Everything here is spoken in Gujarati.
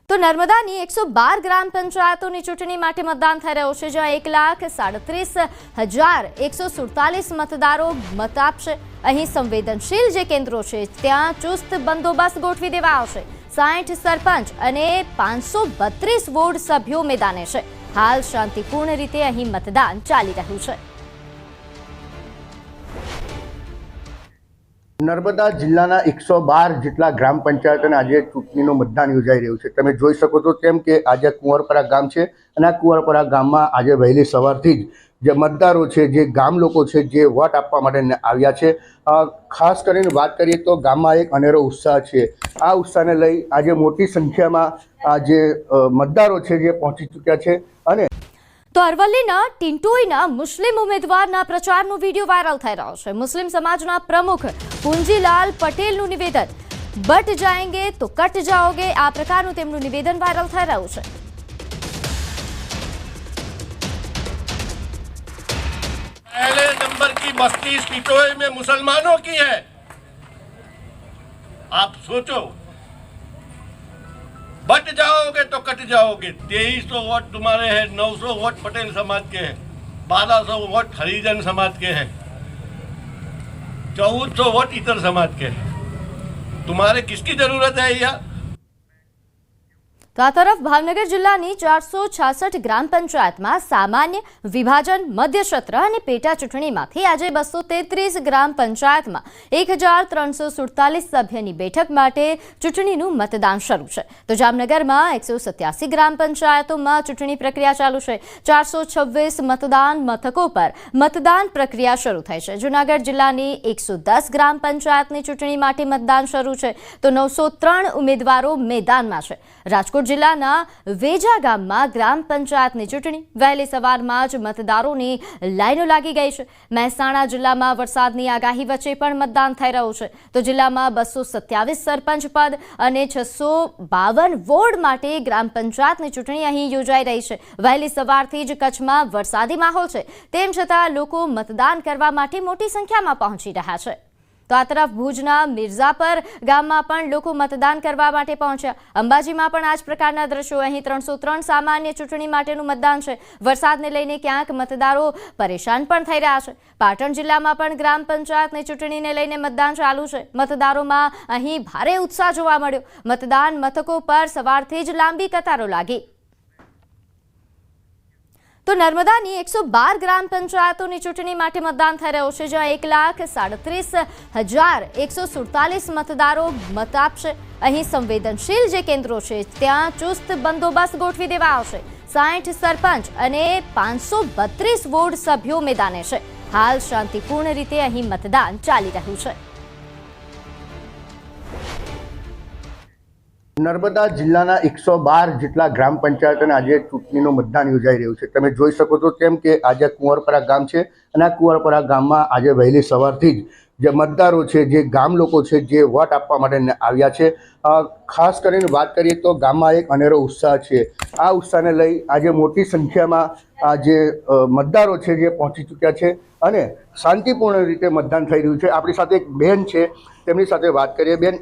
તો નર્મદાની 112 ગ્રામ પંચાયતોની ચૂંટણી માટે મતદાન થઈ રહ્યું છે, જ્યાં 1,37,147 મતદારો મત આપશે। અહીં સંવેદનશીલ જે કેન્દ્રો છે ત્યાં ચુસ્ત બંદોબસ્ત ગોઠવી દેવાયો છે। 60 સરપંચ અને 532 વોર્ડ સભ્યો મેદાને છે। હાલ શાંતિપૂર્ણ રીતે અહીં મતદાન ચાલી રહ્યું છે। नर्मदा जिल्लाना 112 જેટલા ગ્રામ પંચાયતોને આજે ચૂંટણીનું મતદાન યોજાઈ રહ્યું છે। તમે જોઈ શકો છો તેમ કે આજે કુંવરપરા ગામ છે અને આ કુંવરપરા ગામમાં આજે વહેલી સવારથી જ જે મતદારો છે, જે ગામ લોકો છે, જે વોટ આપવા માટે આવ્યા છે, ખાસ કરીને વાત કરીએ તો ગામમાં એક અનેરો ઉત્સાહ છે। આ ઉત્સાહને લઈ આજે મોટી સંખ્યામાં જે મતદારો છે જે પહોંચી ચૂક્યા છે। અને તો અરવલ્લીના ટિન્ટોઈના મુસ્લિમ ઉમેદવારના પ્રચારનો વિડીયો વાયરલ થઈ રહ્યો છે। મુસ્લિમ સમાજના પ્રમુખ પુંજીલાલ પટેલનું નિવેદન, બટ જાયેંગે તો કટ જાઓગે, આ પ્રકારનું તેમનું નિવેદન વાયરલ થઈ રહ્યું છે। पहले नंबर की बस्ती टिटोई में मुसलमानों की है। आप सोचो, बट जाओगे तो कट जाओगे। 2300 वोट तुम्हारे हैं, 900 वोट पटेल समाज के हैं, 1200 वोट हरिजन समाज के हैं, 1400 वोट इतर समाज के हैं। तुम्हारे किसकी जरूरत है यार? તો આ તરફ ભાવનગર જિલ્લાની 466 ગ્રામ પંચાયતમાં સામાન્ય વિભાજન, મધ્યસત્ર અને પેટા ચૂંટણીમાંથી આજે 233 ગ્રામ પંચાયતમાં 1347 સભ્યની બેઠક માટે ચૂંટણીનું મતદાન શરૂ છે। તો જામનગરમાં 187 ગ્રામ પંચાયતોમાં ચૂંટણી પ્રક્રિયા ચાલુ છે। 426 મતદાન મથકો પર મતદાન પ્રક્રિયા શરૂ થઈ છે। જૂનાગઢ જિલ્લાની 110 ગ્રામ પંચાયતની ચૂંટણી માટે મતદાન શરૂ છે, તો 903 ઉમેદવારો મેદાનમાં છે। રાજકોટ જિલ્લાના વેજા ગામમાં ગ્રામ પંચાયતની ચૂંટણી વહેલી સવારમાં જ મતદારોની લાઈનો લાગી ગઈ છે। મહેસાણા જિલ્લામાં વરસાદની આગાહી વચ્ચે પણ મતદાન થઈ રહ્યું છે। તો જિલ્લામાં 227 સરપંચ પદ અને 652 વોર્ડ માટે ગ્રામ પંચાયતની ચૂંટણી અહીં યોજાઈ રહી છે। વહેલી સવારથી જ કચ્છમાં વરસાદી માહોલ છે, તેમ છતાં લોકો મતદાન કરવા માટે મોટી સંખ્યામાં પહોંચી રહ્યા છે। તો આ તરફ ભુજના મિર્ઝાપર ગામમાં પણ લોકો મતદાન કરવા માટે પહોંચ્યા। અંબાજીમાં પણ આ જ પ્રકારના દ્રશ્યો। અહીં 303 સામાન્ય ચૂંટણી માટેનું મતદાન છે। વરસાદને લઈને ક્યાંક મતદારો પરેશાન પણ થઈ રહ્યા છે। પાટણ જિલ્લામાં પણ ગ્રામ પંચાયતની ચૂંટણીને લઈને મતદાન ચાલુ છે। મતદારોમાં અહીં ભારે ઉત્સાહ જોવા મળ્યો। મતદાન મથકો પર સવારથી જ લાંબી કતારો લાગી। તો નર્મદાની 112 ગ્રામ પંચાયતોની ચૂંટણી માટે મતદાન થઈ રહ્યું છે, જ્યાં 1,37,147 મતદારો મત આપશે। અહીં સંવેદનશીલ જે કેન્દ્રો છે ત્યાં ચુસ્ત બંદોબસ્ત ગોઠવી દેવાયો છે। 60 સરપંચ અને 532 વોર્ડ સભ્યો મેદાને છે। હાલ શાંતિપૂર્ણ રીતે અહીં મતદાન ચાલી રહ્યું છે। નર્મદા જિલ્લાના 112 જેટલા ગ્રામ પંચાયતોને આજે ચૂંટણીનું મતદાન યોજાઈ રહ્યું છે। તમે જોઈ શકો છો તેમ કે આજે કુંવરપરા ગામ છે અને આ કુંવરપરા ગામમાં આજે વહેલી સવારથી જ જે મતદારો છે, જે ગામ લોકો છે, જે વોટ આપવા માટે આવ્યા છે, ખાસ કરીને વાત કરીએ તો ગામમાં એક અનેરો ઉત્સાહ છે। આ ઉત્સાહને લઈ આજે મોટી સંખ્યામાં જે મતદારો છે જે પહોંચી ચૂક્યા છે અને શાંતિપૂર્ણ રીતે મતદાન થઈ રહ્યું છે। આપણી સાથે એક બહેન છે, તેમની સાથે વાત કરીએ। બેન,